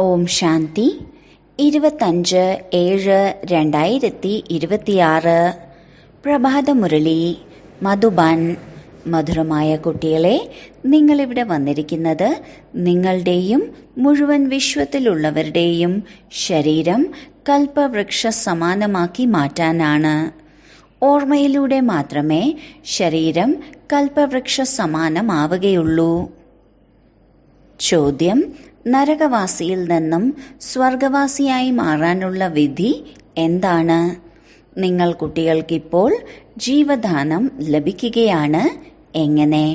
ഓം ശാന്തി. 25/7/2026 പ്രഭാതമുരളി മധുബൻ. മധുരമായ കുട്ടികളെ, നിങ്ങളിവിടെ വന്നിരിക്കുന്നത് നിങ്ങളുടെയും മുഴുവൻ വിശ്വത്തിലുള്ളവരുടെയും ശരീരം കൽപ്പവൃക്ഷ സമാനമാക്കി മാറ്റാനാണ്. ഓർമ്മയിലൂടെ മാത്രമേ ശരീരം കൽപ്പവൃക്ഷ സമാനമാവുകയുള്ളൂ. ചോദ്യം: നരകവാസിയിൽ നിന്നും സ്വർഗവാസിയായി മാറാനുള്ള വിധി എന്താണ്? നിങ്ങൾ കുട്ടികൾക്കിപ്പോൾ ജീവദാനം ലഭിക്കുകയാണ്. എങ്ങനെ?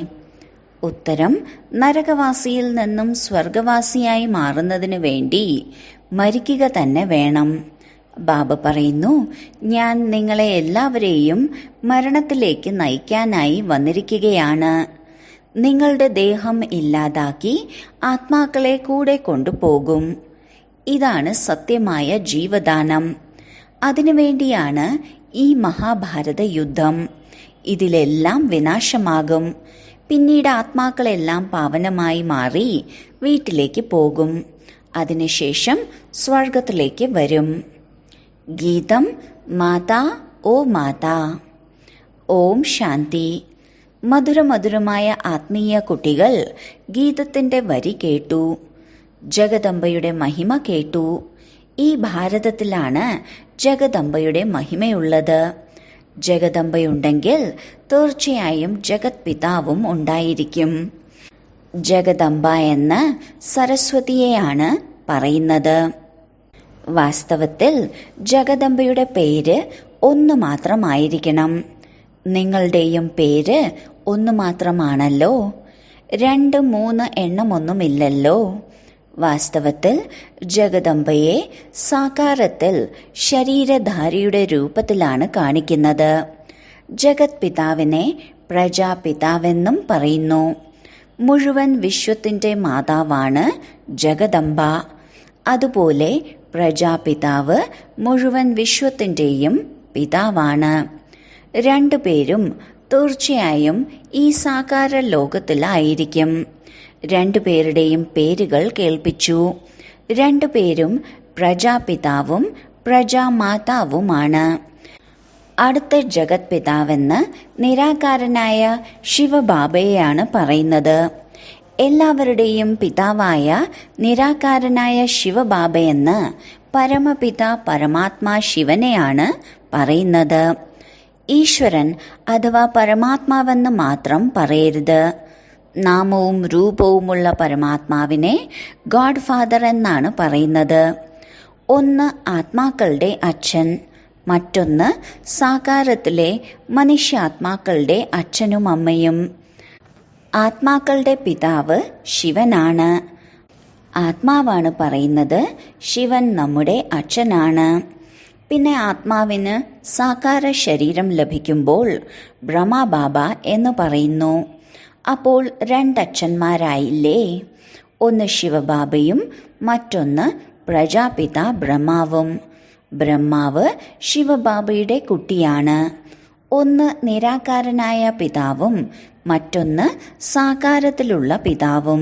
ഉത്തരം: നരകവാസിയിൽ നിന്നും സ്വർഗവാസിയായി മാറുന്നതിനു വേണ്ടി മരിക്കുക തന്നെ വേണം. ബാബ പറയുന്നു, ഞാൻ നിങ്ങളെ എല്ലാവരെയും മരണത്തിലേക്ക് നയിക്കാനായി വന്നിരിക്കുകയാണ്. നിങ്ങളുടെ ദേഹം ഇല്ലാതാക്കി ആത്മാക്കളെ കൂടെ കൊണ്ടുപോകും. ഇതാണ് സത്യമായ ജീവദാനം. അതിനുവേണ്ടിയാണ് ഈ മഹാഭാരത യുദ്ധം. ഇതിലെല്ലാം വിനാശമാകും. പിന്നീട് ആത്മാക്കളെല്ലാം പാവനമായി മാറി വീട്ടിലേക്ക് പോകും. അതിനുശേഷം സ്വർഗത്തിലേക്ക് വരും. ഗീതം: മാതാ ഓ മാതാ. ഓം ശാന്തി. മധുരമധുരമായ ആത്മീയ കുട്ടികൾ ഗീതത്തിന്റെ വരി കേട്ടു. ജഗദംബയുടെ മഹിമ കേട്ടു. ഈ ഭാരതത്തിലാണ് ജഗദംബയുടെ മഹിമയുള്ളത്. ജഗദംബയുണ്ടെങ്കിൽ തീർച്ചയായും ജഗത് പിതാവും ഉണ്ടായിരിക്കും. ജഗദംബ എന്ന് സരസ്വതിയെയാണ് പറയുന്നത്. വാസ്തവത്തിൽ ജഗദംബയുടെ പേര് ഒന്ന് മാത്രമായിരിക്കണം. നിങ്ങളുടെയും പേര് ഒന്നു മാത്രമാണല്ലോ. 2, 3 എണ്ണമൊന്നുമില്ലല്ലോ. വാസ്തവത്തിൽ ജഗദംബയെ സാകാരത്തിൽ ശരീരധാരിയുടെ രൂപത്തിലാണ് കാണിക്കുന്നത്. ജഗത് പിതാവിനെ പ്രജാപിതാവെന്നും പറയുന്നു. മുഴുവൻ വിശ്വത്തിന്റെ മാതാവാണ് ജഗദംബ. അതുപോലെ പ്രജാപിതാവ് മുഴുവൻ വിശ്വത്തിന്റെയും പിതാവാണ്. രണ്ടുപേരും തീർച്ചയായും ഈ സാകാര ലോകത്തിലായിരിക്കും. രണ്ടുപേരുടെയും പേരുകൾ കേൾപ്പിച്ചു. രണ്ടുപേരും പ്രജാപിതാവും പ്രജാമാതാവുമാണ്. അടുത്ത ജഗത് പിതാവെന്ന് നിരാകാരനായ ശിവബാബയെയാണ് പറയുന്നത്. എല്ലാവരുടെയും പിതാവായ നിരാകാരനായ ശിവബാബയെന്ന് പരമപിത പരമാത്മാ ശിവനെയാണ് പറയുന്നത്. ഈശ്വരൻ അഥവാ പരമാത്മാവെന്ന് മാത്രം പറയരുത്. നാമവും രൂപവുമുള്ള പരമാത്മാവിനെ ഗോഡ് ഫാദർ എന്നാണ് പറയുന്നത്. ഒന്ന് ആത്മാക്കളുടെ അച്ഛൻ, മറ്റൊന്ന് സാകാരത്തിലെ മനുഷ്യാത്മാക്കളുടെ അച്ഛനും അമ്മയും. ആത്മാക്കളുടെ പിതാവ് ശിവനാണ്. ആത്മാവാണ് പറയുന്നത്, ശിവൻ നമ്മുടെ അച്ഛനാണ്. പിന്നെ ആത്മാവിന് സാകാര ശരീരം ലഭിക്കുമ്പോൾ ബ്രഹ്മബാബ എന്ന് പറയുന്നു. അപ്പോൾ 2 അച്ഛന്മാരായില്ലേ? ഒന്ന് ശിവബാബയും മറ്റൊന്ന് പ്രജാപിത ബ്രഹ്മാവും. ബ്രഹ്മാവ് ശിവബാബയുടെ കുട്ടിയാണ്. ഒന്ന് നിരാകാരനായ പിതാവും മറ്റൊന്ന് സാകാരത്തിലുള്ള പിതാവും.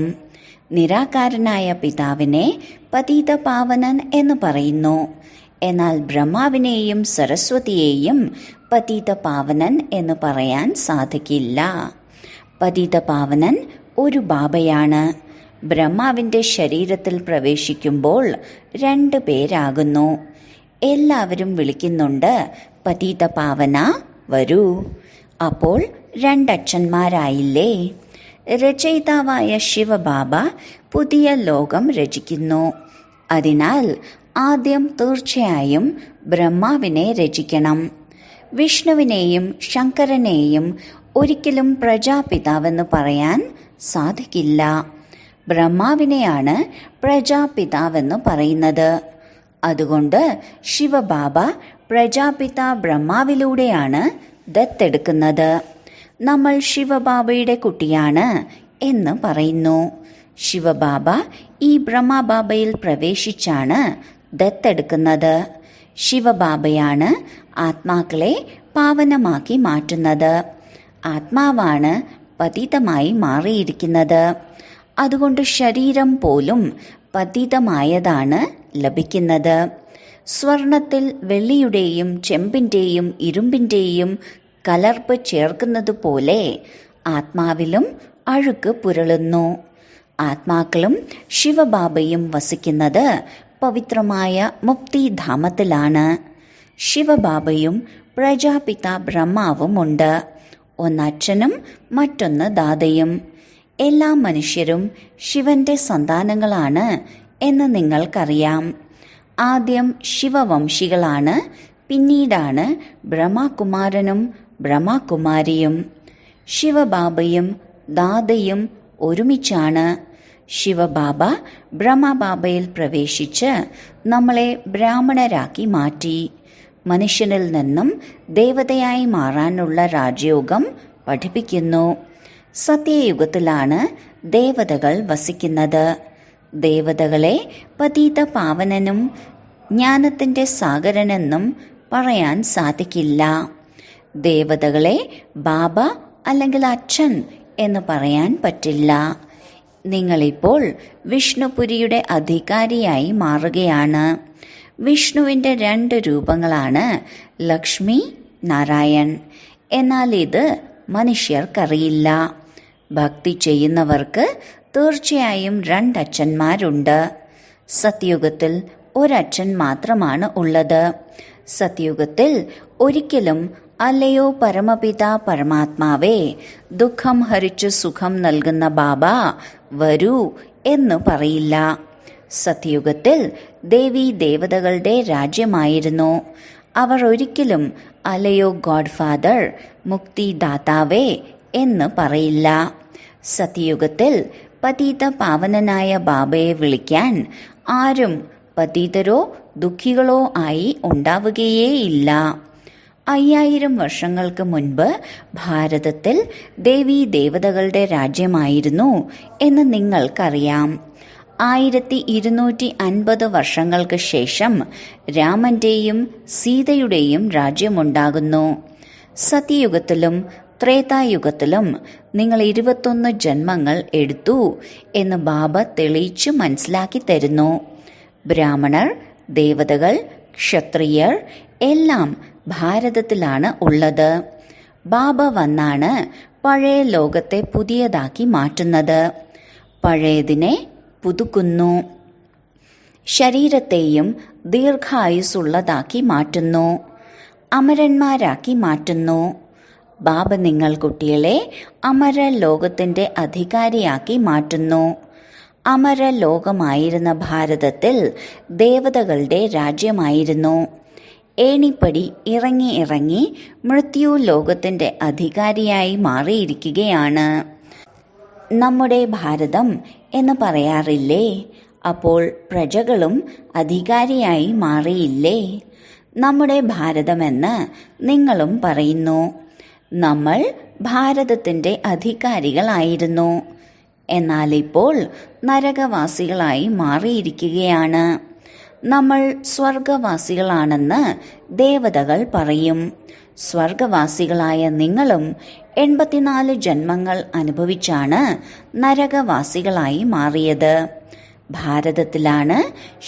നിരാകാരനായ പിതാവിനെ പതിത പാവനൻ എന്ന് പറയുന്നു. എന്നാൽ ബ്രഹ്മാവിനെയും സരസ്വതിയെയും പതിത പാവനൻ എന്ന് പറയാൻ സാധിക്കില്ല. പതിത പാവനൻ ഒരു ബാബയാണ്. ബ്രഹ്മാവിന്റെ ശരീരത്തിൽ പ്രവേശിക്കുമ്പോൾ 2 പേരാകുന്നു. എല്ലാവരും വിളിക്കുന്നുണ്ട്, പതിത പാവന വരൂ. അപ്പോൾ 2 അച്ഛന്മാരായില്ലേ? രചയിതാവായ ശിവബാബ പുതിയ ലോകം രചിക്കുന്നു. അതിനാൽ ആദ്യം തീർച്ചയായും ബ്രഹ്മാവിനെ രചിക്കണം. വിഷ്ണുവിനെയും ശങ്കരനെയും ഒരിക്കലും പ്രജാപിതാവെന്ന് പറയാൻ സാധിക്കില്ല. ബ്രഹ്മാവിനെയാണ് പ്രജാപിതാവെന്ന് പറയുന്നത്. അതുകൊണ്ട് ശിവബാബ പ്രജാപിത ബ്രഹ്മാവിലൂടെയാണ് ദത്തെടുക്കുന്നത്. നമ്മൾ ശിവബാബയുടെ കുട്ടിയാണ് എന്ന് പറയുന്നു. ശിവബാബ ഈ ബ്രഹ്മബാബയിൽ പ്രവേശിച്ചാണ് ദത്തെടുക്കുന്നത്. ശിവബാബയാണ് ആത്മാക്കളെ പാവനമാക്കി മാറ്റുന്നത്. ആത്മാവാണ് പതിതമായി മാറിയിരിക്കുന്നത്. അതുകൊണ്ട് ശരീരം പോലും പതിതമായതാണ് ലഭിക്കുന്നത്. സ്വർണത്തിൽ വെള്ളിയുടെയും ചെമ്പിന്റെയും ഇരുമ്പിന്റെയും കലർപ്പ് ചേർക്കുന്നതുപോലെ ആത്മാവിലും അഴുക്ക് പുരളുന്നു. ആത്മാക്കളും ശിവബാബയും വസിക്കുന്നത് പവിത്രമായ മുക്തിധാമത്തിലാണ്. ശിവബാബയും പ്രജാപിത ബ്രഹ്മാവുമുണ്ട്. ഒന്നച്ഛനും മറ്റൊന്ന് ദാതയും. എല്ലാ മനുഷ്യരും ശിവന്റെ സന്താനങ്ങളാണ് എന്ന് നിങ്ങൾക്കറിയാം. ആദ്യം ശിവവംശികളാണ്, പിന്നീടാണ് ബ്രഹ്മകുമാരനും ബ്രഹ്മകുമാരിയും. ശിവബാബയും ദാതയും ഒരുമിച്ചാണ്. ശിവബാബ ബ്രഹ്മബാബയിൽ പ്രവേശിച്ച് നമ്മളെ ബ്രാഹ്മണരാക്കി മാറ്റി. മനുഷ്യനിൽ നിന്നും ദേവതയായി മാറാനുള്ള രാജയോഗം പഠിപ്പിക്കുന്നു. സത്യയുഗത്തിലാണ് ദേവതകൾ വസിക്കുന്നത്. ദേവതകളെ പതിത പാവനനും ജ്ഞാനത്തിന്റെ സാഗരനെന്നും പറയാൻ സാധിക്കില്ല. ദേവതകളെ ബാബ അല്ലെങ്കിൽ അച്ഛൻ എന്ന് പറയാൻ പറ്റില്ല. നിങ്ങളിപ്പോൾ വിഷ്ണുപുരിയുടെ അധികാരിയായി മാറുകയാണ്. വിഷ്ണുവിന്റെ 2 രൂപങ്ങളാണ് ലക്ഷ്മി, നാരായൺ. എന്നാൽ ഇത് മനുഷ്യർക്കറിയില്ല. ഭക്തി ചെയ്യുന്നവർക്ക് തീർച്ചയായും 2 അച്ഛന്മാരുണ്ട്. സത്യുഗത്തിൽ ഒരച്ഛൻ മാത്രമാണ് ഉള്ളത്. സത്യുഗത്തിൽ ഒരിക്കലും അല്ലയോ പരമപിത പരമാത്മാവേ, ദുഃഖം ഹരിച്ചു സുഖം നൽകുന്ന ബാബ വരൂ എന്ന് പറയില്ല. സത്യുഗത്തിൽ ദേവീ ദേവതകളുടെ രാജ്യമായിരുന്നു. അവർ ഒരിക്കലും അല്ലയോ ഗോഡ് ഫാദർ, മുക്തിദാതാവേ എന്ന് പറയില്ല. സത്യുഗത്തിൽ പതിത പാവനനായ ബാബയെ വിളിക്കാൻ ആരും പതിതരോ ദുഃഖികളോ ആയി ഉണ്ടാവുകയേയില്ല. 5000 വർഷങ്ങൾക്ക് മുൻപ് ഭാരതത്തിൽ ദേവീ ദേവതകളുടെ രാജ്യമായിരുന്നു എന്ന് നിങ്ങൾക്കറിയാം. 1250 വർഷങ്ങൾക്ക് ശേഷം രാമന്റെയും സീതയുടെയും രാജ്യമുണ്ടാകുന്നു. സത്യയുഗത്തിലും ത്രേതായുഗത്തിലും നിങ്ങൾ 21 ജന്മങ്ങൾ എടുത്തു എന്ന് ബാബ തെളിയിച്ചു മനസ്സിലാക്കി തരുന്നു. ബ്രാഹ്മണർ, ദേവതകൾ, ക്ഷത്രിയർ എല്ലാം ഭാരതത്തിലാണ് ഉള്ളത്. ബാബ വന്നാണ് പഴയ ലോകത്തെ പുതിയതാക്കി മാറ്റുന്നത്. പഴയതിനെ പുതുക്കുന്നു. ശരീരത്തെയും ദീർഘായുസ്സുള്ളതാക്കി മാറ്റുന്നു. അമരന്മാരാക്കി മാറ്റുന്നു. ബാബ നിങ്ങൾ കുട്ടികളെ അമര ലോകത്തിന്റെ അധികാരിയാക്കി മാറ്റുന്നു. അമര ലോകമായിരുന്ന ഭാരതത്തിൽ ദേവതകളുടെ രാജ്യമായിരുന്നു. ഏണിപ്പടി ഇറങ്ങി ഇറങ്ങി മൃത്യു ലോകത്തിന്റെ അധികാരിയായി മാറിയിരിക്കുകയാണ്. നമ്മുടെ ഭാരതം എന്ന് പറയാറില്ലേ? അപ്പോൾ പ്രജകളും അധികാരിയായി മാറിയില്ലേ? നമ്മുടെ ഭാരതമെന്ന് നിങ്ങളും പറയുന്നു. നമ്മൾ ഭാരതത്തിന്റെ അധികാരികളായിരുന്നു. എന്നാൽ ഇപ്പോൾ നരകവാസികളായി മാറിയിരിക്കുകയാണ്. നമ്മൾ സ്വർഗവാസികളാണെന്ന് ദേവതകൾ പറയും. സ്വർഗവാസികളായ നിങ്ങളും 84 ജന്മങ്ങൾ അനുഭവിച്ചാണ് നരകവാസികളായി മാറിയത്. ഭാരതത്തിലാണ്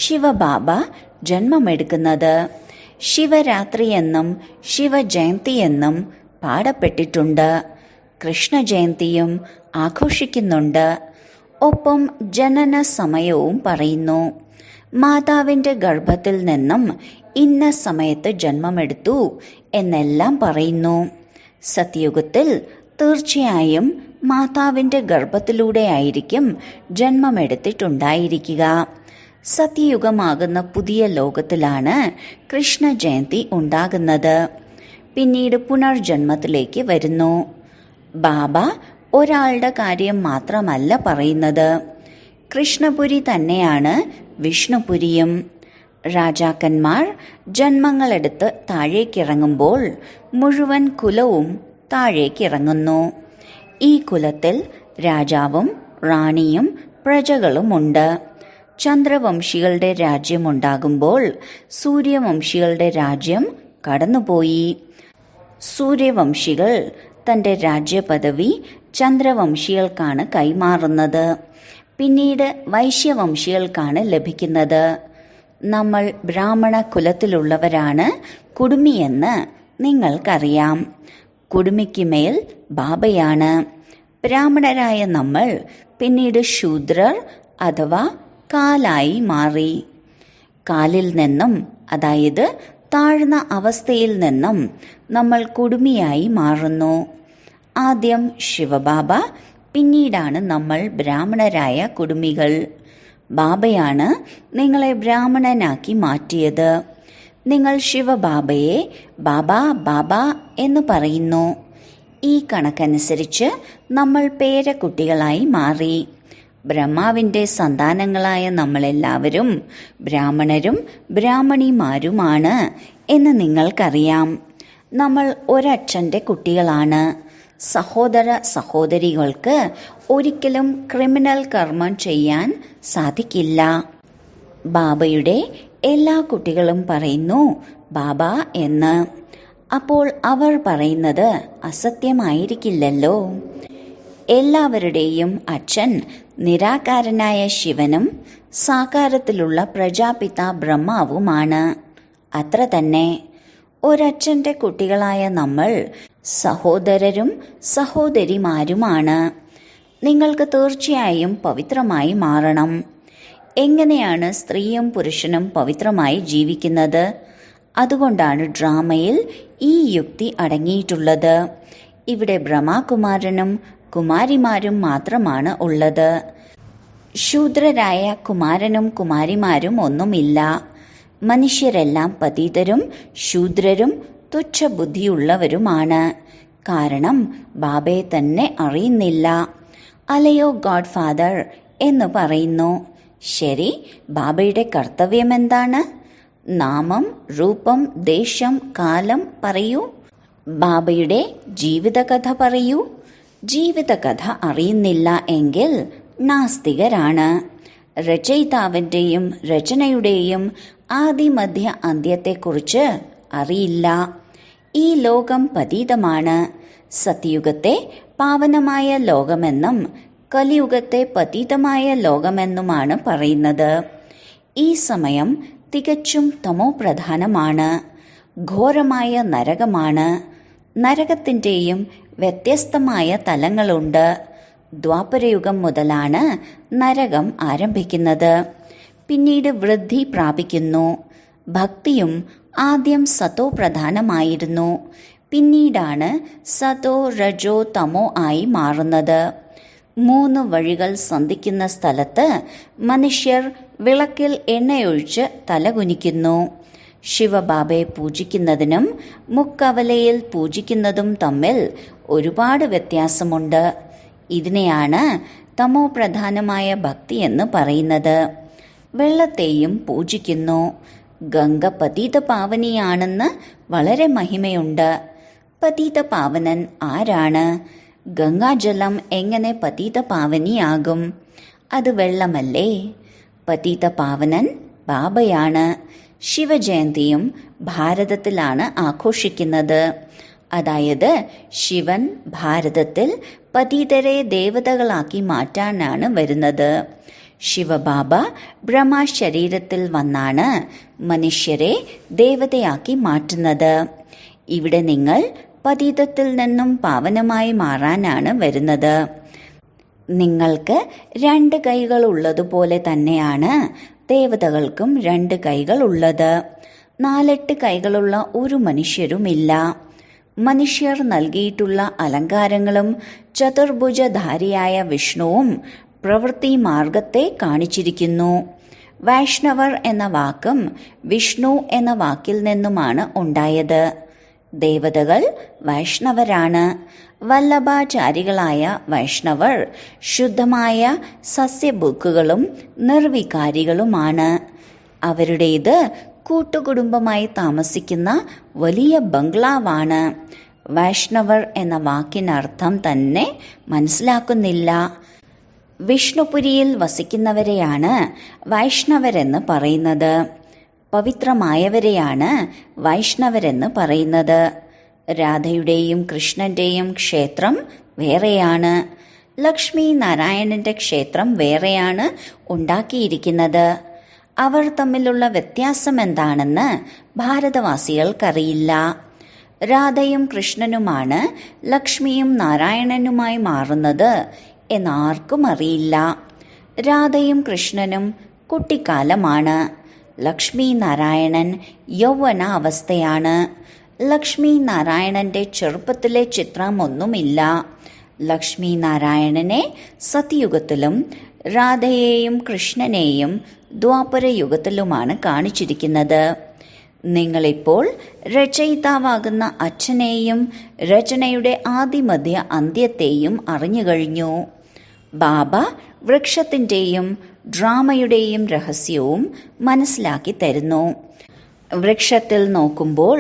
ശിവബാബ ജന്മമെടുക്കുന്നത്. ശിവരാത്രിയെന്നും ശിവജയന്തിയെന്നും പാടപ്പെട്ടിട്ടുണ്ട്. കൃഷ്ണജയന്തിയും ആഘോഷിക്കുന്നുണ്ട്. ഒപ്പം ജനന സമയവും പറയുന്നു. മാതാവിന്റെ ഗർഭത്തിൽ നിന്നും ഇന്ന സമയത്ത് ജന്മമെടുത്തു എന്നെല്ലാം പറയുന്നു. സത്യയുഗത്തിൽ തീർച്ചയായും മാതാവിന്റെ ഗർഭത്തിലൂടെയായിരിക്കും ജന്മമെടുത്തിട്ടുണ്ടായിരിക്കുക. സത്യയുഗമാകുന്ന പുതിയ ലോകത്തിലാണ് കൃഷ്ണജയന്തി ഉണ്ടാകുന്നത്. പിന്നീട് പുനർജന്മത്തിലേക്ക് വരുന്നു. ബാബ ഒരാളുടെ കാര്യം മാത്രമല്ല പറയുന്നത്. കൃഷ്ണപുരി തന്നെയാണ് വിഷ്ണുപുരിയും. രാജാക്കന്മാർ ജന്മങ്ങളെടുത്ത് താഴേക്കിറങ്ങുമ്പോൾ മുഴുവൻ കുലവും താഴേക്കിറങ്ങുന്നു. ഈ കുലത്തിൽ രാജാവും റാണിയും പ്രജകളുമുണ്ട്. ചന്ദ്രവംശികളുടെ രാജ്യമുണ്ടാകുമ്പോൾ സൂര്യവംശികളുടെ രാജ്യം കടന്നുപോയി. സൂര്യവംശികൾ തന്റെ രാജ്യപദവി ചന്ദ്രവംശികൾക്കാണ് കൈമാറുന്നത്. പിന്നീട് വൈശ്യവംശികൾക്കാണ് ലഭിക്കുന്നത്. നമ്മൾ ബ്രാഹ്മണ കുലത്തിലുള്ളവരാണ് കുടുമിയെന്ന് നിങ്ങൾക്കറിയാം. കുടുമിക്ക് മേൽ ബാബയാണ്. ബ്രാഹ്മണരായ നമ്മൾ പിന്നീട് ശൂദ്രർ അഥവാ കാലായി മാറി. കാലിൽ നിന്നും, അതായത് താഴ്ന്ന അവസ്ഥയിൽ നിന്നും നമ്മൾ കുടുമിയായി മാറുന്നു. ആദ്യം ശിവബാബ, പിന്നീടാണ് നമ്മൾ ബ്രാഹ്മണരായ കുടുമികൾ. ബാബയാണ് നിങ്ങളെ ബ്രാഹ്മണനാക്കി മാറ്റിയത്. നിങ്ങൾ ശിവബാബയെ ബാബ ബാബ എന്ന് പറയുന്നു. ഈ കണക്കനുസരിച്ച് നമ്മൾ പേരക്കുട്ടികളായി മാറി. ബ്രഹ്മാവിന്റെ സന്താനങ്ങളായ നമ്മളെല്ലാവരും ബ്രാഹ്മണരും ബ്രാഹ്മണിമാരുമാണ് എന്ന് നിങ്ങൾക്കറിയാം. നമ്മൾ ഒരച്ഛന്റെ കുട്ടികളാണ്. സഹോദര സഹോദരികൾക്ക് ഒരിക്കലും ക്രിമിനൽ കർമ്മം ചെയ്യാൻ സാധിക്കില്ല. ബാബയുടെ എല്ലാ കുട്ടികളും പറയുന്നു ബാബ എന്ന്. അപ്പോൾ അവർ പറയുന്നത് അസത്യമായിരിക്കില്ലല്ലോ. എല്ലാവരുടെയും അച്ഛൻ നിരാകാരനായ ശിവനും സാകാരത്തിലുള്ള പ്രജാപിത ബ്രഹ്മാവുമാണ്. അത്ര തന്നെ. ഒരച്ഛന്റെ കുട്ടികളായ നമ്മൾ സഹോദരരും സഹോദരിമാരുമാണ്. നിങ്ങൾക്ക് തീർച്ചയായും പവിത്രമായി മാറണം. എങ്ങനെയാണ് സ്ത്രീയും പുരുഷനും പവിത്രമായി ജീവിക്കുന്നത്? അതുകൊണ്ടാണ് ഡ്രാമയിൽ ഈ യുക്തി അടങ്ങിയിട്ടുള്ളത്. ഇവിടെ ബ്രഹ്മകുമാരനും കുമാരിമാരും മാത്രമാണ് ഉള്ളത്. ശൂദ്രരായ കുമാരനും കുമാരിമാരും ഒന്നുമില്ല. മനുഷ്യരെല്ലാം പതിതരും ശൂദ്രരും തുച്ഛബുദ്ധിയുള്ളവരുമാണ്. കാരണം ബാബയെ തന്നെ അറിയുന്നില്ല. അലയോ ഗോഡ് ഫാദർ എന്ന് പറയുന്നു. ശരി, ബാബയുടെ കർത്തവ്യം എന്താണ്? നാമം, രൂപം, ദേശം, കാലം പറയൂ. ബാബയുടെ ജീവിതകഥ പറയൂ. ജീവിതകഥ അറിയുന്നില്ല എങ്കിൽ നാസ്തികരാണ്. രചയിതാവിന്റെയും രചനയുടെയും ആദിമധ്യ അന്ത്യത്തെക്കുറിച്ച് അറിയില്ല. ഈ ലോകം പതീതമാണ്. സത്യുഗത്തെ പാവനമായ ലോകമെന്നും കലിയുഗത്തെ പതീതമായ ലോകമെന്നുമാണ് പറയുന്നത്. ഈ സമയം തികച്ചും തമോപ്രധാനമാണ്. ഘോരമായ നരകമാണ്. നരകത്തിന്റെയും വ്യത്യസ്തമായ തലങ്ങളുണ്ട്. ദ്വാപരയുഗം മുതലാണ് നരകം ആരംഭിക്കുന്നത്. പിന്നീട് വൃദ്ധി പ്രാപിക്കുന്നു. ഭക്തിയും ആദ്യം സതോ പ്രധാനമായിരുന്നു. പിന്നീടാണ് സതോ രജോ തമോ ആയി മാറുന്നത്. 3 വഴികൾ സന്ധിക്കുന്ന സ്ഥലത്ത് മനുഷ്യർ വിളക്കിൽ എണ്ണയൊഴിച്ച് തലകുനിക്കുന്നു. ശിവബാബയെ പൂജിക്കുന്നതിനും മുക്കവലയിൽ പൂജിക്കുന്നതും തമ്മിൽ ഒരുപാട് വ്യത്യാസമുണ്ട്. ഇതിനെയാണ് തമോ പ്രധാനമായ ഭക്തി എന്ന് പറയുന്നത്. വെള്ളത്തെയും പൂജിക്കുന്നു. ഗംഗ പതീത പാവനിയാണെന്ന് വളരെ മഹിമയുണ്ട്. പതീത പാവനൻ ആരാണ്? ഗംഗാജലം എങ്ങനെ പതീത പാവനിയാകും? അത് വെള്ളമല്ലേ? പതീത പാവനൻ ബാബയാണ്. ശിവജയന്തിയും ഭാരതത്തിലാണ് ആഘോഷിക്കുന്നത്. അതായത് ശിവൻ ഭാരതത്തിൽ പതീതരെ ദേവതകളാക്കി മാറ്റാനാണ് വരുന്നത്. ശിവബാബ ബ്രഹ്മശരീരത്തിൽ വന്നാണ് മനുഷ്യരെ ദേവതയാക്കി മാറ്റുന്നത്. ഇവിടെ നിങ്ങൾ പതീതത്തിൽ നിന്നും പാവനമായി മാറാനാണ് വരുന്നത്. നിങ്ങൾക്ക് 2 കൈകൾ ഉള്ളതുപോലെ തന്നെയാണ് ദേവതകൾക്കും 2 കൈകൾ ഉള്ളത്. 4-8 കൈകളുള്ള ഒരു മനുഷ്യരുമില്ല. മനുഷ്യർ നൽകിയിട്ടുള്ള അലങ്കാരങ്ങളും ചതുർഭുജധാരിയായ വിഷ്ണുവും പ്രവൃത്തി മാർഗത്തെ കാണിച്ചിരിക്കുന്നു. വൈഷ്ണവർ എന്ന വാക്കും വിഷ്ണു എന്ന വാക്കിൽ നിന്നുമാണ് ഉണ്ടായത്. ദേവതകൾ വൈഷ്ണവരാണ്. വല്ലഭാചാരികളായ വൈഷ്ണവർ ശുദ്ധമായ സസ്യഭുക്കുകളും നിർവികാരികളുമാണ്. അവരുടേത് കൂട്ടുകുടുംബമായി താമസിക്കുന്ന വലിയ ബംഗ്ലാവാണ്. വൈഷ്ണവർ എന്ന വാക്കിനർത്ഥം തന്നെ മനസ്സിലാക്കുന്നില്ല. വിഷ്ണുപുരിയിൽ വസിക്കുന്നവരെയാണ് വൈഷ്ണവരെന്ന് പറയുന്നത്. പവിത്രമായവരെയാണ് വൈഷ്ണവരെന്ന് പറയുന്നത്. രാധയുടെയും കൃഷ്ണന്റെയും ക്ഷേത്രം വേറെയാണ്. ലക്ഷ്മി നാരായണന്റെ ക്ഷേത്രം വേറെയാണ് ഉണ്ടാക്കിയിരിക്കുന്നത്. അവർ തമ്മിലുള്ള വ്യത്യാസം എന്താണെന്ന് ഭാരതവാസികൾക്കറിയില്ല. രാധയും കൃഷ്ണനുമാണ് ലക്ഷ്മിയും നാരായണനുമായി മാറുന്നത് എന്നാർക്കും അറിയില്ല. രാധയും കൃഷ്ണനും കുട്ടിക്കാലമാണ്. ലക്ഷ്മി നാരായണൻ യൗവന അവസ്ഥയാണ്. ലക്ഷ്മി നാരായണന്റെ ചെറുപ്പത്തിലെ ചിത്രമൊന്നുമില്ല. ലക്ഷ്മി നാരായണനെ സത്യയുഗത്തിലും രാധയെയും കൃഷ്ണനെയും ദ്വാപരയുഗത്തിലുമാണ് കാണിച്ചിരിക്കുന്നത്. നിങ്ങളിപ്പോൾ രചയിതാവാകുന്ന അച്ഛനെയും രചനയുടെ ആദിമധ്യ അന്ത്യത്തെയും അറിഞ്ഞുകഴിഞ്ഞു. ബാബ വൃക്ഷത്തിന്റെയും ഡ്രാമയുടെയും രഹസ്യവും മനസ്സിലാക്കി തരുന്നു. വൃക്ഷത്തിൽ നോക്കുമ്പോൾ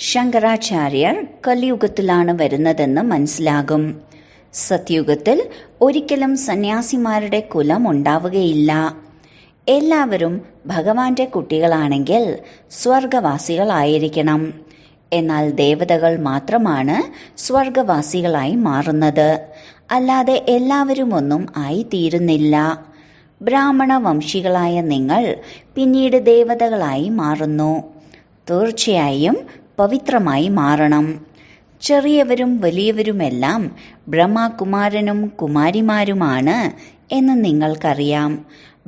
ശങ്കരാചാര്യർ കലിയുഗത്തിലാണ് വരുന്നതെന്ന് മനസ്സിലാകും. സത്യുഗത്തിൽ ഒരിക്കലും സന്യാസിമാരുടെ കുലം ഉണ്ടാവുകയില്ല. എല്ലാവരും ഭഗവാന്റെ കുട്ടികളാണെങ്കിൽ സ്വർഗവാസികളായിരിക്കണം. എന്നാൽ ദേവതകൾ മാത്രമാണ് സ്വർഗവാസികളായി മാറുന്നത്. അല്ലാതെ എല്ലാവരും ഒന്നും ആയിത്തീരുന്നില്ല. ബ്രാഹ്മണ വംശികളായ നിങ്ങൾ പിന്നീട് ദേവതകളായി മാറുന്നു. തീർച്ചയായും പവിത്രമായി മാറണം. ചെറിയവരും വലിയവരുമെല്ലാം ബ്രഹ്മകുമാരനും കുമാരിമാരുമാണ് എന്ന് നിങ്ങൾക്കറിയാം.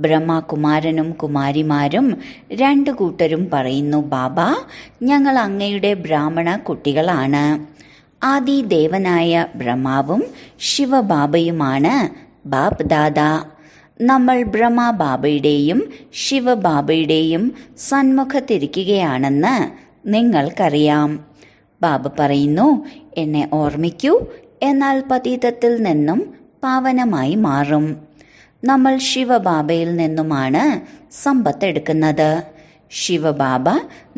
ബ്രഹ്മകുമാരനും കുമാരിമാരും രണ്ടു കൂട്ടരും പറയുന്നു, ബാബ, ഞങ്ങൾ അങ്ങയുടെ ബ്രാഹ്മണ കുട്ടികളാണ്. ആദിദേവനായ ബ്രഹ്മാവും ശിവബാബയുമാണ് ബാബ് ദാദ. നമ്മൾ ബ്രഹ്മബാബയുടെയും ശിവബാബയുടെയും സന്മുഖത്തിരിക്കുകയാണെന്ന് നിങ്ങൾക്കറിയാം. ബാബ പറയുന്നു, എന്നെ ഓർമ്മിക്കൂ, എന്നാൽ പതീതത്തിൽ നിന്നും പാവനമായി മാറും. നമ്മൾ ശിവബാബയിൽ നിന്നുമാണ് സമ്പത്തെടുക്കുന്നത്. ശിവബാബ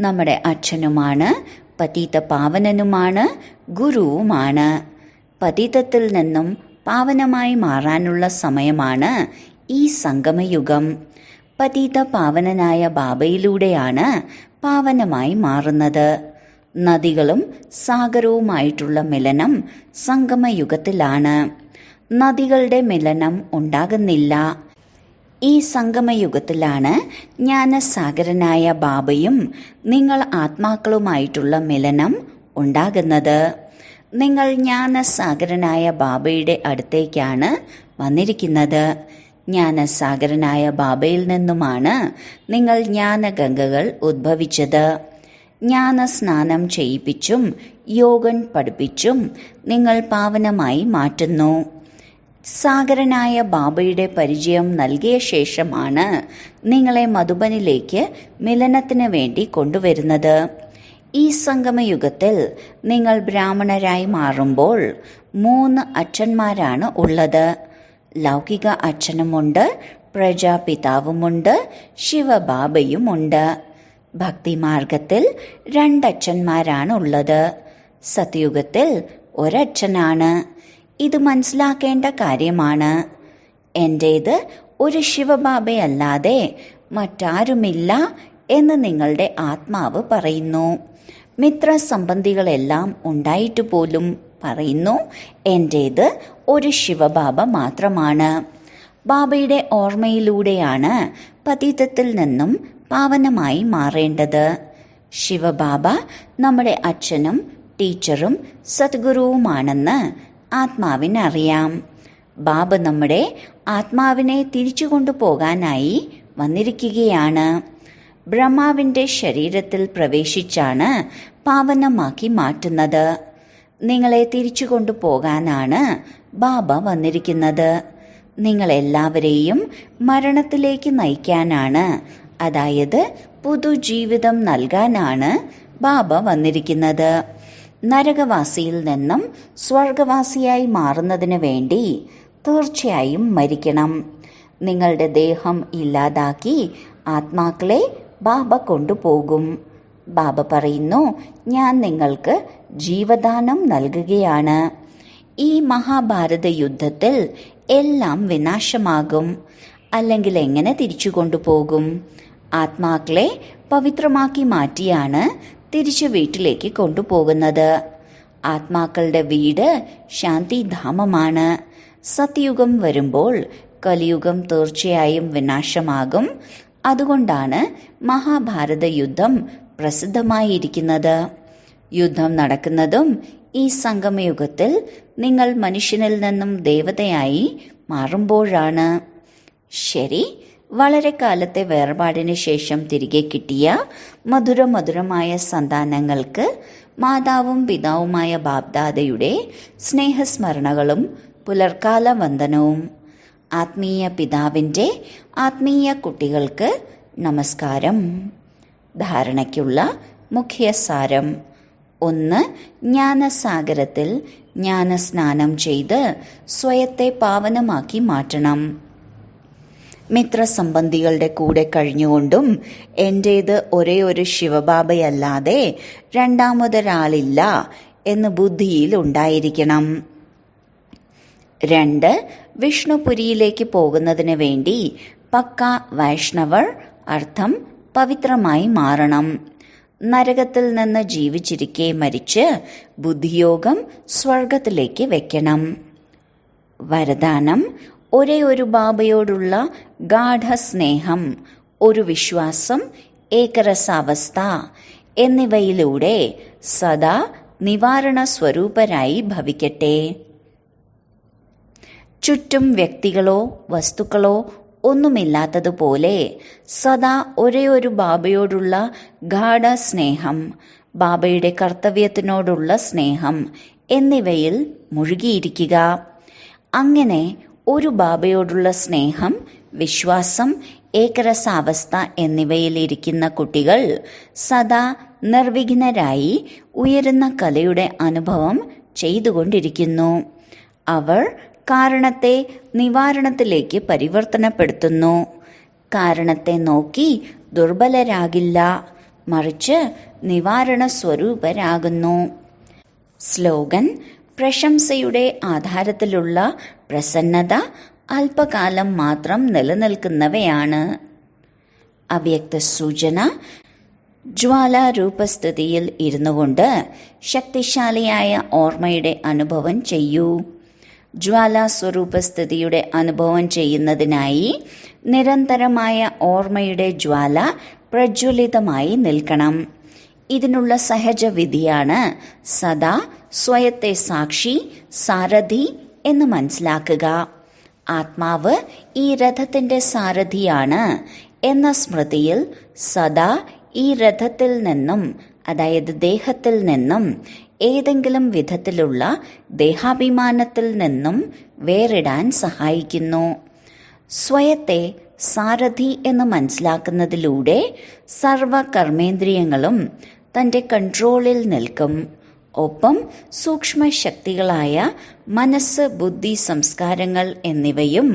നമ്മുടെ അച്ഛനുമാണ്, പതീത പാവനനുമാണ്, ഗുരുവുമാണ്. പതീതത്തിൽ നിന്നും പാവനമായി മാറാനുള്ള സമയമാണ് ഈ സംഗമയുഗം. പതീത പാവനനായ ബാബയിലൂടെയാണ് പാവനമായി മാറുന്നത്. നദികളും സാഗരവുമായിട്ടുള്ള മിലനം സംഗമയുഗത്തിലാണ്. നദികളുടെ മിലനം ഉണ്ടാകുന്നില്ല. ഈ സംഗമയുഗത്തിലാണ് ജ്ഞാനസാഗരനായ ബാബയും നിങ്ങൾ ആത്മാക്കളുമായിട്ടുള്ള മിലനം ഉണ്ടാകുന്നത്. നിങ്ങൾ ജ്ഞാനസാഗരനായ ബാബയുടെ അടുത്തേക്കാണ് വന്നിരിക്കുന്നത്. ജ്ഞാനസാഗരനായ ബാബയിൽ നിന്നുമാണ് നിങ്ങൾ ജ്ഞാനഗംഗകൾ ഉദ്ഭവിച്ചത്. ജ്ഞാനസ്നാനം ചെയ്യിപ്പിച്ചും യോഗൻ പഠിപ്പിച്ചും നിങ്ങൾ പാവനമായി മാറ്റുന്നു. സാഗരനായ ബാബയുടെ പരിചയം നൽകിയ ശേഷമാണ് നിങ്ങളെ മധുബനിലേക്ക് മിലനത്തിന് വേണ്ടി കൊണ്ടുവരുന്നത്. ഈ സംഗമയുഗത്തിൽ നിങ്ങൾ ബ്രാഹ്മണരായി മാറുമ്പോൾ 3 അച്ഛന്മാരാണ് ഉള്ളത്. ലൗകിക അച്ഛനുമുണ്ട്, പ്രജാപിതാവുമുണ്ട്, ശിവബാബയുമുണ്ട്. ഭക്തിമാർഗത്തിൽ 2 അച്ഛന്മാരാണ് ഉള്ളത്. സത്യുഗത്തിൽ ഒരച്ഛനാണ്. ഇത് മനസ്സിലാക്കേണ്ട കാര്യമാണ്. എന്റേത് ഒരു ശിവബാബയല്ലാതെ മറ്റാരുമില്ല എന്ന് നിങ്ങളുടെ ആത്മാവ് പറയുന്നു. മിത്രസംബന്ധികളെല്ലാം ഉണ്ടായിട്ട് പോലും പറയുന്നു, എന്റേത് ഒരു ശിവബാബ മാത്രമാണ്. ബാബയുടെ ഓർമ്മയിലൂടെയാണ് പതീതത്തിൽ നിന്നും പാവനമായി മാറേണ്ടത്. ശിവബാബ നമ്മുടെ അച്ഛനും ടീച്ചറും സദ്ഗുരുവുമാണെന്ന് ആത്മാവിനറിയാം. ബാബ നമ്മുടെ ആത്മാവിനെ തിരിച്ചു കൊണ്ടുപോകാനായി വന്നിരിക്കുകയാണ്. ബ്രഹ്മാവിന്റെ ശരീരത്തിൽ പ്രവേശിച്ചാണ് പാവനമാക്കി മാറ്റുന്നത്. നിങ്ങളെ തിരിച്ചു കൊണ്ടുപോകാനാണ് ബാബ വന്നിരിക്കുന്നത്. നിങ്ങളെല്ലാവരെയും മരണത്തിലേക്ക് നയിക്കാനാണ്, അതായത് പുതുജീവിതം നൽകാനാണ് ബാബ വന്നിരിക്കുന്നത്. നരകവാസിയിൽ നിന്നും സ്വർഗവാസിയായി മാറുന്നതിന് വേണ്ടി തീർച്ചയായും മരിക്കണം. നിങ്ങളുടെ ദേഹം ഇല്ലാതാക്കി ആത്മാക്കളെ ബാബ കൊണ്ടുപോകും. ബാബ പറയുന്നു, ഞാൻ നിങ്ങൾക്ക് ജീവദാനം നൽകുകയാണ്. ഈ മഹാഭാരത യുദ്ധത്തിൽ എല്ലാം വിനാശമാകും. അല്ലെങ്കിൽ എങ്ങനെ തിരിച്ചു കൊണ്ടുപോകും? ആത്മാക്കളെ പവിത്രമാക്കി മാറ്റിയാണ് തിരിച്ചു വീട്ടിലേക്ക് കൊണ്ടുപോകുന്നത്. ആത്മാക്കളുടെ വീട് ശാന്തിധാമമാണ്. സത്യുഗം വരുമ്പോൾ കലിയുഗം തീർച്ചയായും വിനാശമാകും. അതുകൊണ്ടാണ് മഹാഭാരത യുദ്ധം പ്രസിദ്ധമായിരിക്കുന്നത്. യുദ്ധം നടക്കുന്നതും ഈ സംഗമയുഗത്തിൽ നിങ്ങൾ മനുഷ്യനിൽ നിന്നും ദേവതയായി മാറുമ്പോഴാണ്. ശരി, വളരെ കാലത്തെ വേർപാടിന് ശേഷം തിരികെ കിട്ടിയ മധുരമധുരമായ സന്താനങ്ങൾക്ക് മാതാവും പിതാവുമായ ബാബ്ദാദയുടെ സ്നേഹസ്മരണകളും പുലർക്കാല വന്ദനവും. ആത്മീയ പിതാവിൻ്റെ ആത്മീയ കുട്ടികൾക്ക് നമസ്കാരം. ധാരണയ്ക്കുള്ള മുഖ്യസാരം: 1. ജ്ഞാനസാഗരത്തിൽ ജ്ഞാനസ്നാനം ചെയ്ത് സ്വയത്തെ പാവനമാക്കി മാറ്റണം. മിത്രസംബന്ധികളുടെ കൂടെ കഴിഞ്ഞുകൊണ്ടും എൻ്റേത് ഒരേ ഒരു ശിവബാബയല്ലാതെ രണ്ടാമതൊരാളില്ല എന്ന് ബുദ്ധിയിൽ ഉണ്ടായിരിക്കണം. 2. വിഷ്ണുപുരിയിലേക്ക് പോകുന്നതിന് വേണ്ടി പക്ക വൈഷ്ണവർ, അർത്ഥം പവിത്രമായി മാറണം. നരകത്തിൽ നിന്ന് ജീവിച്ചിരിക്കെ മരിച്ച് ബുദ്ധിയോഗം സ്വർഗത്തിലേക്ക് വെക്കണം. വരദാനം: ഒരേ ഒരു ബാബയോടുള്ള ഗാഠസ്നേഹം, ഒരു വിശ്വാസം, ഏകരസാവസ്ഥ എന്നിവയിലൂടെ സദാ നിവാരണ സ്വരൂപരായി ഭവിക്കട്ടെ. ചുറ്റും വ്യക്തികളോ വസ്തുക്കളോ ഒന്നുമില്ലാത്തതുപോലെ സദാ ഒരേ ഒരു ബാബയോടുള്ള ഗാഢ സ്നേഹം, ബാബയുടെ കർത്തവ്യത്തിനോടുള്ള സ്നേഹം എന്നിവയിൽ മുഴുകിയിരിക്കുക. അങ്ങനെ ഒരു ബാബയോടുള്ള സ്നേഹം, വിശ്വാസം, ഏകരസാവസ്ഥ എന്നിവയിലിരിക്കുന്ന കുട്ടികൾ സദാ നിർവിഘ്നരായി ഉയരുന്ന കലയുടെ അനുഭവം ചെയ്തുകൊണ്ടിരിക്കുന്നു. അവർ കാരണത്തെ നിവാരണത്തിലേക്ക് പരിവർത്തനപ്പെടുത്തുന്നു. കാരണത്തെ നോക്കി ദുർബലരാകില്ല, മറിച്ച് നിവാരണ സ്വരൂപരാകുന്നു. സ്ലോഗൻ: പ്രശംസയുടെ ആധാരത്തിലുള്ള പ്രസന്നത അല്പകാലം മാത്രം നിലനിൽക്കുന്നവയാണ്. അവ്യക്ത സൂചന: ജ്വാലാരൂപസ്ഥിതിയിൽ ഇരുന്നുകൊണ്ട് ശക്തിശാലിയായ ഓർമ്മയുടെ അനുഭവം ചെയ്യൂ. ജ്വാലാസ്വരൂപസ്ഥിതിയുടെ അനുഭവം ചെയ്യുന്നതിനായി നിരന്തരമായ ഓർമ്മയുടെ ജ്വാല പ്രജ്വലിതമായി നിൽക്കണം. ഇതിനുള്ള സഹജവിധിയാണ് സദാ സ്വയത്തെ സാക്ഷി, സാരഥി എന്ന് മനസ്സിലാക്കുക. ആത്മാവ് ഈ രഥത്തിന്റെ സാരഥിയാണ് എന്ന സ്മൃതിയിൽ സദാ ഈ രഥത്തിൽ നിന്നും, അതായത് ദേഹത്തിൽ നിന്നും, ഏതെങ്കിലും വിധത്തിലുള്ള ദേഹാഭിമാനത്തിൽ നിന്നും വേറിടാൻ സഹായിക്കുന്നു. സ്വയത്തെ സാരഥി എന്ന് മനസ്സിലാക്കുന്നതിലൂടെ സർവ കർമ്മേന്ദ്രിയങ്ങളും തൻ്റെ കൺട്രോളിൽ നിൽക്കും. ഒപ്പം സൂക്ഷ്മശക്തികളായ മനസ്സ്, ബുദ്ധി, സംസ്കാരങ്ങൾ എന്നിവയും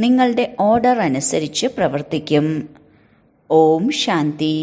നിങ്ങളുടെ ഓർഡർ അനുസരിച്ച് പ്രവർത്തിക്കും. ഓം ശാന്തി.